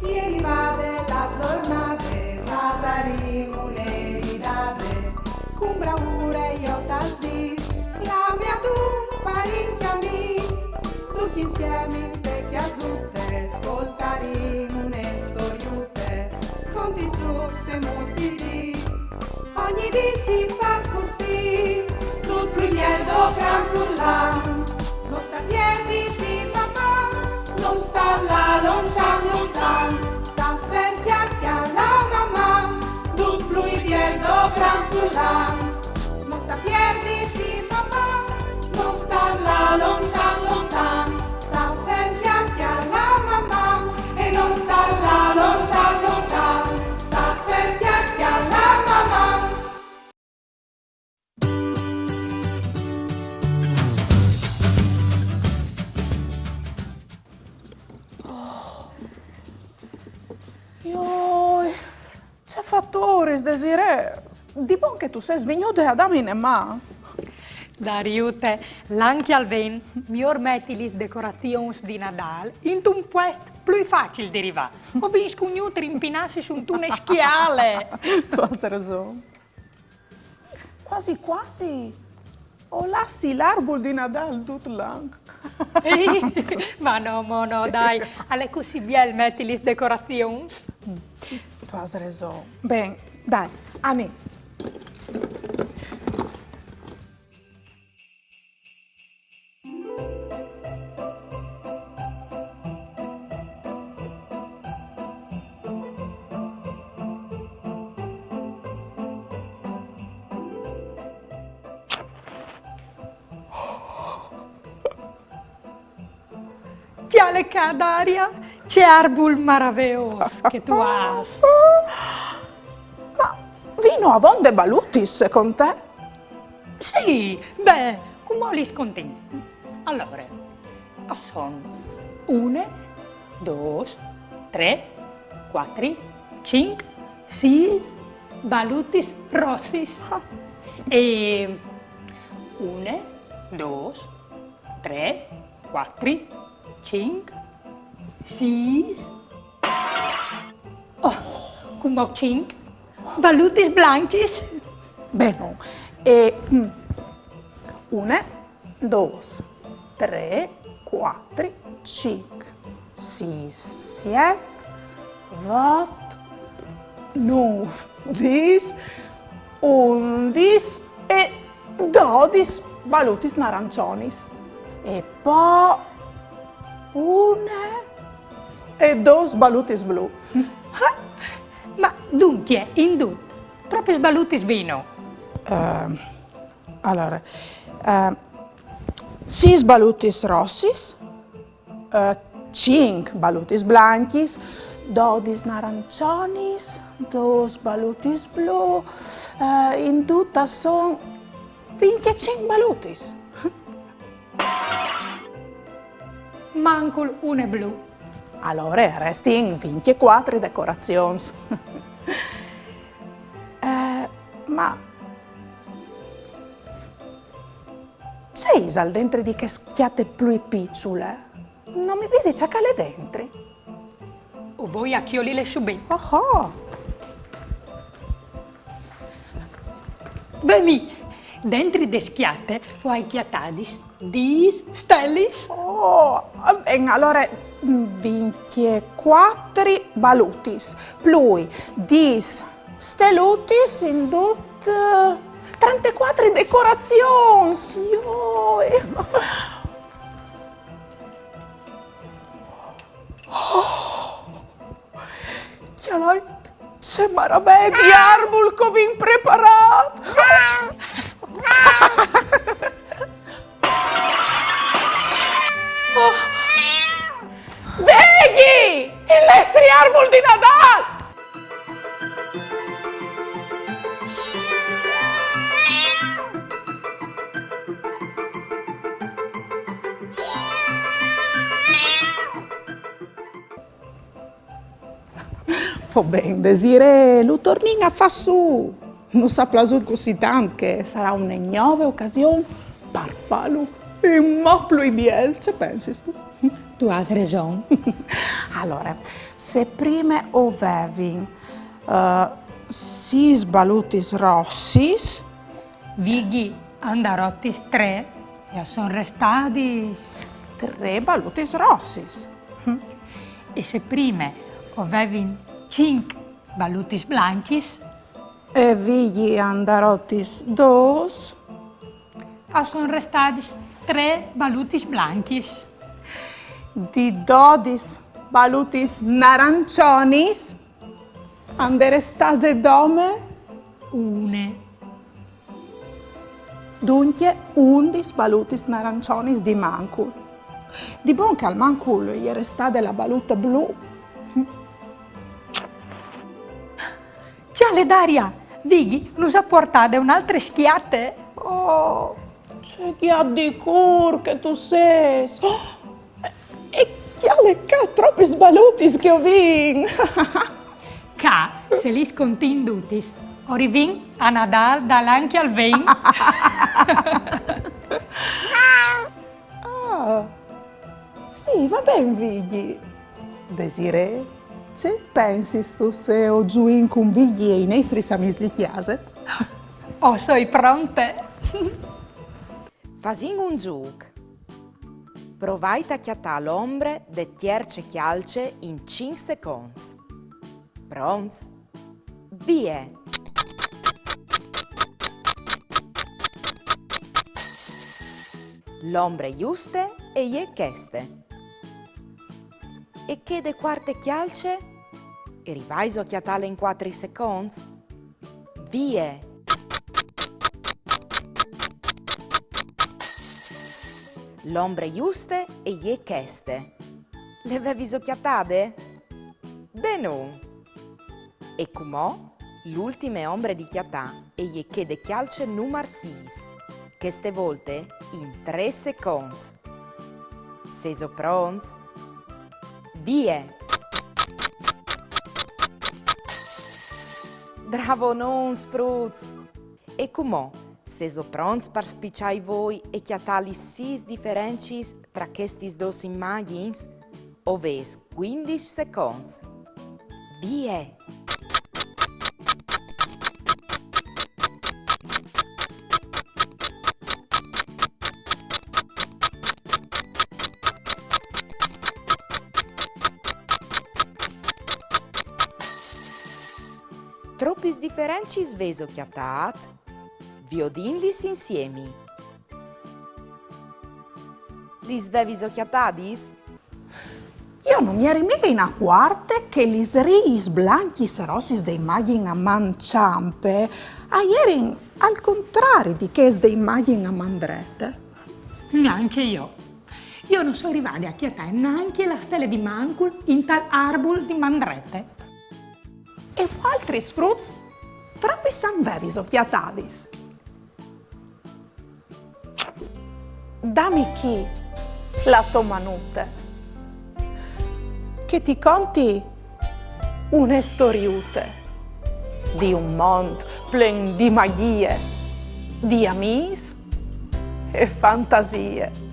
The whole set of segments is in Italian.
Ieri va della giornata, pasaremo un'eridate, con bravura io tal dis, la mia tu parenti amis, tutti insieme in te chiasutte, ascoltaremo une storiute, conti su se mostri, ogni dì si fa così, tutto più mieldo gran frullan, non sta piedi di mamma, non sta là lontan lontan, sta ferti alla mamma, tutto più mieldo gran frullan, non sta piedi di mamma, non sta là lontan lontan, sta ferti alla mamma e non sta là lontan lontan, sta ferti alla mamma. C'è fattori, Desiree. Di buon che tu sei svenuta ad amine ma. Dariute, l'anche al ven, miglior metti le decorazioni di Nadal, in un posto più facile di arrivare. Ho visto un nutre impinarsi su un tunnel schiale. Tu hai ragione. Quasi quasi. O lassi l'arbol di Nadal tutto l'anno. Ma no, dai, alle così belle metti le decorazioni. Tu hai ragione. Bene, dai, Ani. Tiale ca Daria, c'è arbol maravilloso che tu hai. Ma vino a vonde balutis con te? Sì, beh, come li scontenti. Allora, sono 1, 2, 3, 4, 5, 6 balutis rossis. E 1, 2, 3, 4, 5, 6. Oh, come 5 balutis blanchis. Bene. E 1, 2, 3, 4, 5, 6, 7, 8, 9, 10, 11 e 12 balutis narancionis. E poi 1 e 2 balutis blu. Ma dunque, in tutto, troppi sbalutis vino. Allora, 6 balutis rossis, 5 balutis blanchis, 12 narancionis, 2 balutis blu, in tutta sono 25 balutis. Mancul une blu. Allora, resti in 24 decorazioni. Ma c'è al dentro di che schiate più piccole? Non mi vedi c'è cale dentro? O voi a chioli le subito. Oh, Bemi, dentro de schiate puoi chiatadis, dis, stellis. oh, bene, allora 24 balutis, più 10 stelutis in tutte 34 decorazioni. Chialai, c'è maravè di arbol che vi preparato. Vegli! Il nostro arbol di Nadal! Va bene, Desiree, lo torniamo a fare su. Non si è piaciuto così tanto che sarà una nuova occasione per farlo in più bello. Ci pensi tu? Tu hai ragione. Allora, se prima ovevin sis balutis rossis, Vighi andarottis 3 e son restati. 3 balutis rossis. E se prima ovevin 5 balutis blanchis, E vigli andarotis 2, son restati 3 balutis blanchis. di 12 balutis narancionis, andere state dome, Une. dunque 11 balutis narancionis di mancul. Di buon che al mancul gli era stata la baluta blu. Ciale Daria, Vighi nos ha portato un'altra schiate. Oh, c'è chi ha di cur che tu sei. Oh, e chi ha le troppi sbalutis che ho vin. Ca, se li scontindutis, orivin a Nadal dall'anche al vein. Ah, sì, va bene, Vigli. Desiree, se pensi tu se ho giù con Vigli e i nostri amis di chiesa? Oh, sei pronte? Fasin un giug. Provai a chiattare l'ombre de tierce chialce in 5 secondi. Pronts? Vie! L'ombre giuste e je cheste. E che de quarte chialce? E rivai a chiattare in 4 secondi? Vie! L'ombre giuste e je cheste. Le avevi occhiatate? Benun. E comò l'ultime ombre di chiatà e je che de chialce numar 6, che ste volte in 3 secondi. Seso pronts? Vie! Bravo non, Spruz! E comò seso pronts per spicciai voi e chiatali 6 differenci tra questi dos immagini? Oves 15 secondi. Vie! Troppis differenci sveso chiatat, vi odinlis insiemi. Lis vevis occhiatadis? Io non mi ero mica in acquarte che gli sris blanchis e rossis dei immagini a manciampe a ieri al contrario di che dei immagini a mandrete. Neanche io. Io non sono arrivata a chiattare neanche la stella di Mancul in tal arbol di mandrete. E altri sfruz troppi sanvevis occhiatadis. Dammi chi la tomanute che ti conti une storiute di un mondo plen di magie, di amis e fantasie.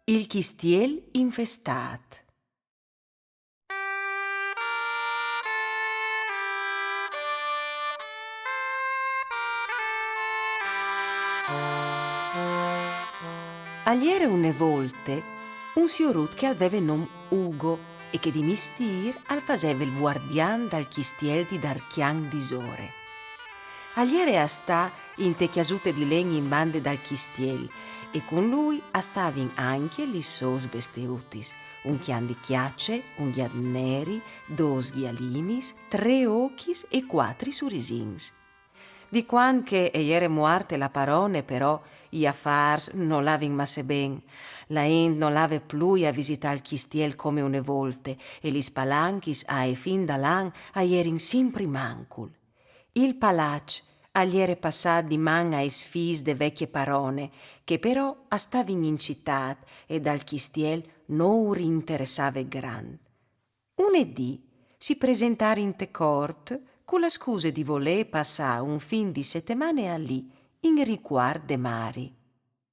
Il chistiel infestat. Agliere une volte un siorut che aveva nom Ugo e che di mistir al faseva il guardian dal chistiel di Darchian d'Isore. Agliere a sta in te chiasute di legni in bande dal chistiel e con lui astavin anche li sos besteutis, un chian di chiacce, un ghiad neri, 2 ghialinis, 3 ochis e 4 surisins. Di quan che eiere muarte la parone, però, i affars non l'avin masse ben. La ent non l'ave plui a visitar il chistiel come une volte, e li spalanchis a e fin da lan aierin simpri mancul. Il palac agliere passà di man ai sfis de vecchie parone, che però astavin in città e dal chistiel non rinteressave gran. Unedì si presentare in te cort con la scusa di voler passare un fin di settimane a lì in riguard de mari.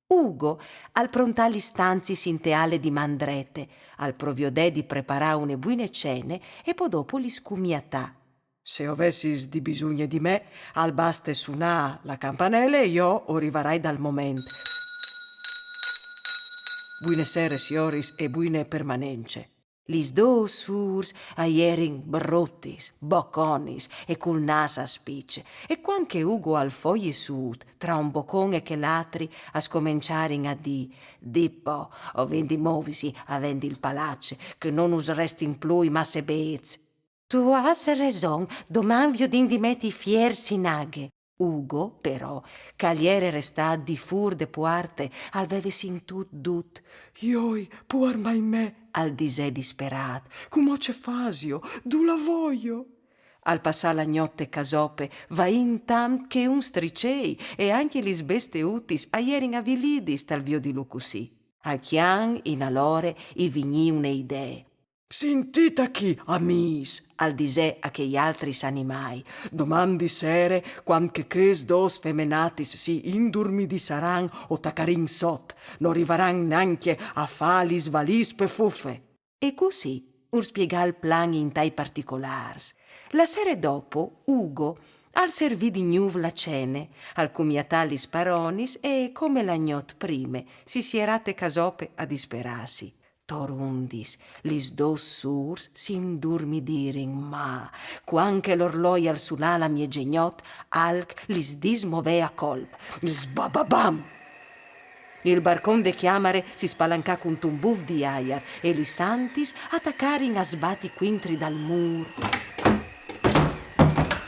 Ugo al prontali stanzi sinteale di mandrete, al proviodè di preparare une buine cene e poi dopo li scumiatà. Se avessis di bisogno di me, al baste suonà la campanella e io arriverai dal momento. Buine sere, sioris, e buine permanence. Lis dos surs aierin bruttis, bocconis e col nas a spicce, e quanche Ugo al foglie sud, tra un boccone che l'altri, a scominciarin a Dippo, o vendi movisi, a vendi il palacce, che non useresti in plui ma se bez. Tu has raison, doman viodin di metti fier sinaghe. Ugo, però, cagliere restà di fur de puarte, al veve sintut dut. Ioi, puar mai me, al disè disperat. Come c'è fasio, du la voglio. Al passar la notte casope, va in tam che un stricei, e anche lis beste utis aierin avilidis tal vio di lucusì. Al chian, in alore, i vigni une idee. Sentite chi, amis, al disè a che gli altri s'animai, domandi sere, quanche ches dos femenatis si indurmidi saran o tacarin sot, non arrivaran neanche a falis valispe fuffe. E così, ur spiegà il plan in tai particolars. La sera dopo, Ugo al servì di gnuv la cene, al cumiatalis paronis e, come la gnot prime, si sierate casope a disperasi. Torundis, lis dos surs s'indurmidirin, ma quanche l'orloi al sulala mie geniot, alc lis dismovea colp. Sbababam! Il barcon de chiamare si spalancà con un buff di aiar e li santis attaccarin a sbati quintri dal mur.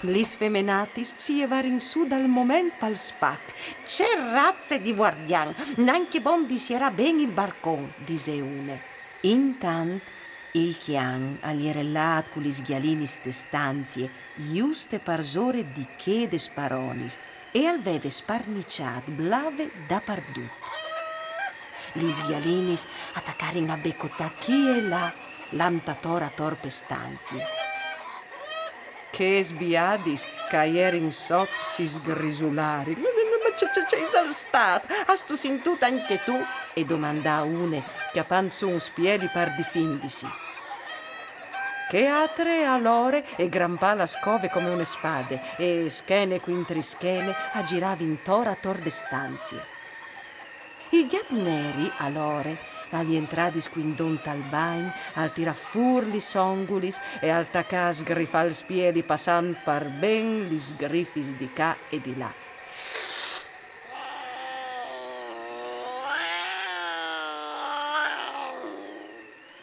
Lis femenatis si evarin su dal moment pal spac. C'è razze di guardian, neanche bondi si era ben il barcon, dise une. Intant il chian alierellat con lis ghialinis te stanzie, giuste parsore di che de sparonis, e al veve sparniciat blave da pardut. Lis ghialinis attaccarin a beccotà chi e là, l'antatora torpe stanzie. Che sbiadis, caierin sot si sgrisulari. Ma c'è stat, has tu sentut anche tu? E domandà une, chiapan su un spiedi par difindisi. Che atre allore e grampà la scove come une spade, e schene quintri schene aggiravi intora tor de stanzie. I ghiat neri allore alientradis quindont al bagn, al tirafur li songulis e al tacà sgrifal spiedi passant par ben li sgrifis di ca e di là.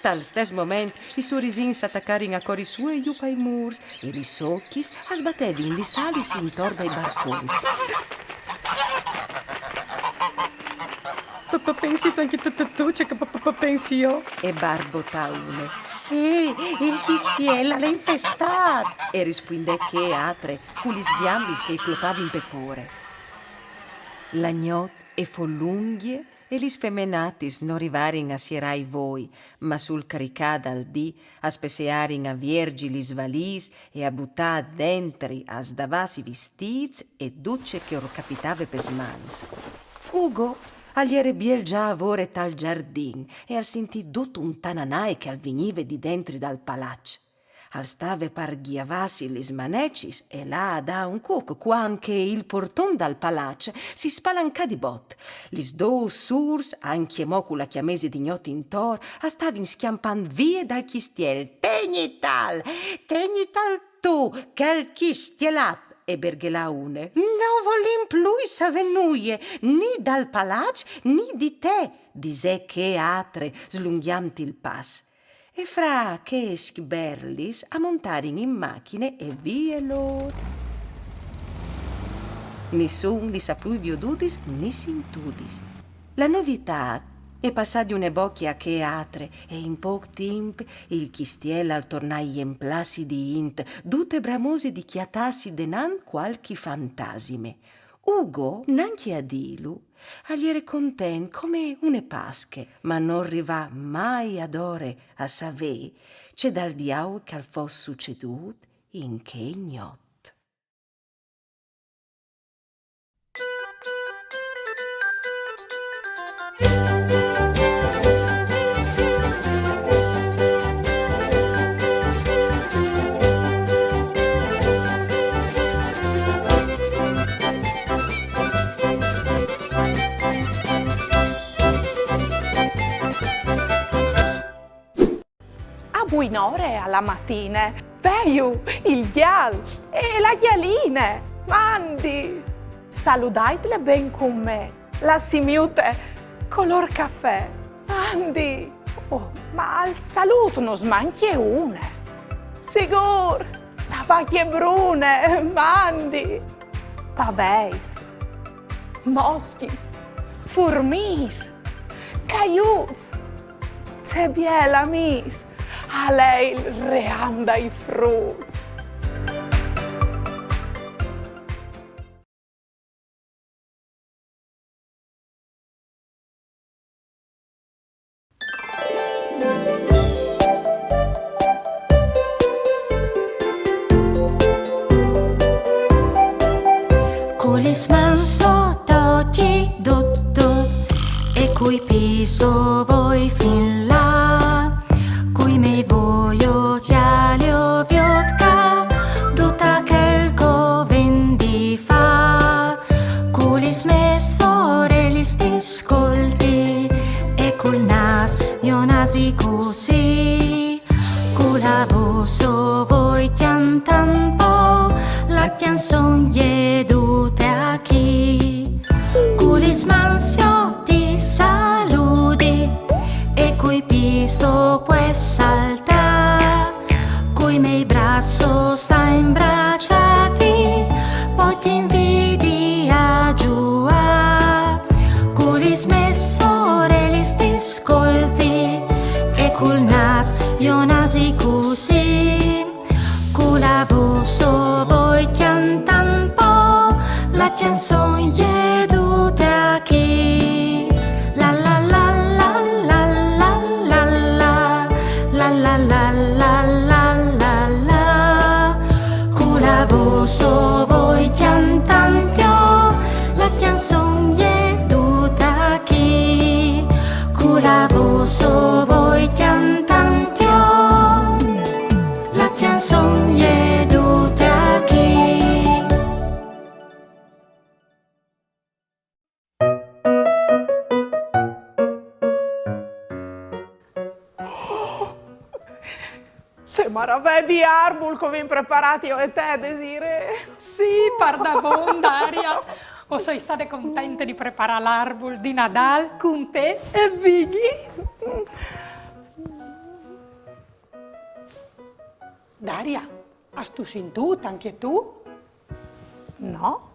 Tal stes moment i surisins s'attaccarin a cori sue iup ai murs e li socchis asbatevin li salis intor dai barcons. Pensi tu anche tu, c'è che pensi io? E barbotà une. Sì, il chistiella l'ha infestato. E rispondè che atre, con gli sghiambis che clopavin pepore. La gnot e follunghie e gli sfemenatis non rivarin a sierai voi, ma sul caricà dal dì a spesearin a viergi gli svalis e a buttà dentri a sdavasi vistiz e duce che or capitave pesmans. Ugo agliere biel già avore tal giardin e al sentì tutto un tananae che al venive di dentri dal palaccio. Al stave par ghiavasi lis manecis e là da un cuc, quanche il porton dal palaccio si spalancà di bot. Lis dos surs, anche mo con la chiamesi di gnoti intor, a stavin schiampan vie dal chistiel. Tegni tal tu, che al chistielat. E berghelà une. No volim plui savenuie, ni dal palaccio, ni di te, disè che atre, slunghianti il pas. E fra che sberlis ammontarin in macchine e vie lor. Nessun li saplui viodudis ni sintudis. La novità e passà di une bocchia che atre, e in poc timp il chistiel al tornai in placidi int, dute bramosi di chiatasi denan qualchi fantasime. Ugo, nanchi a dilu, agliere content come une pasche, ma non rivà mai ad ore a savè, c'è dal diau che al fos succedut in che ignot. A buon'ore alla mattina, veio il ghial e la ghialine, mandi. Salutaitele ben con me, la simiute color caffè, mandi. Oh, ma al saluto non smanchi una. Sigur, la vacchie brune, mandi. Paveis, moschis, furmis, caius, c'è biela mis. A lei il reanda i frutti. Kulisman sotto chi dut dut e cui piso voi fin là, cui me voglio già le oviotka, tutta quel vendi fa, culis me sorelli sti scolti e col nas mio nasi così, cula vosso voi chiantan po, la canzone jedute a chi, culis mansio ti saluti e cui piso pues salta, cui mei brazos imbracciati, poi ti invidi a giua, culis me sorelli sti scolti e cul nas io nasi così, cula vosso voi chiantan po, la canzone jedute a chi, la la la la la la la la la la la la la la la, cula vosso voi chiantantio, la canzone jedute a chi, cula vosso voi chiantantio, la canzone jedute a chi. C'è maravè di arbol che vi preparati io e te, Desiree. Sì, pardon, Daria. O sei state contente di preparare l'arbol di Nadal con te e Vighi? Daria, hai tu sentito anche tu? No?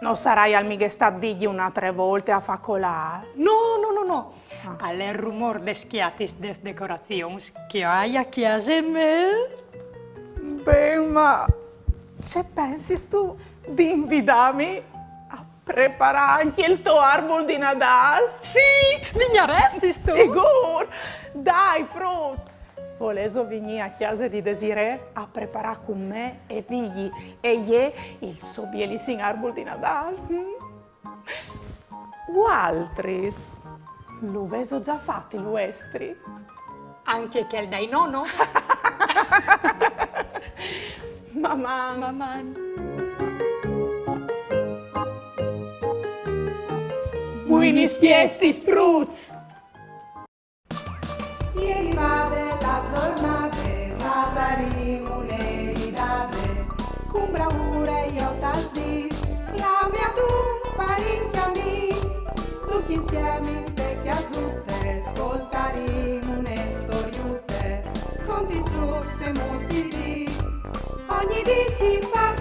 Non sarai al mica stat vigli una 3 volte a facolare? No, no, no, no. Al rumor de schiatis des decorazions che hai a chiesa me. Beh, ma se pensi tu di invitarmi a preparare anche il tuo arbol di Nadal? Sì, vignaressi tu. Sicuro! Dai, Frus! Volevo venire a chiesa di Desiree a preparare con me e Vigli e gli il suo bellissimo arbol di Nadal. O altris? Lo vedo già fatti, l'uestri? Anche che il dai nonno? Mamma. Mamma. Buenis fiestis, Fruz! Ieri vade la giornate, Vasarino le ridate, con bravura io t'aldis, la mia tu parecchia mis, tutti insieme in vecchia zutte, ascoltaremo une storiute, conti su se mostri, ogni di si fa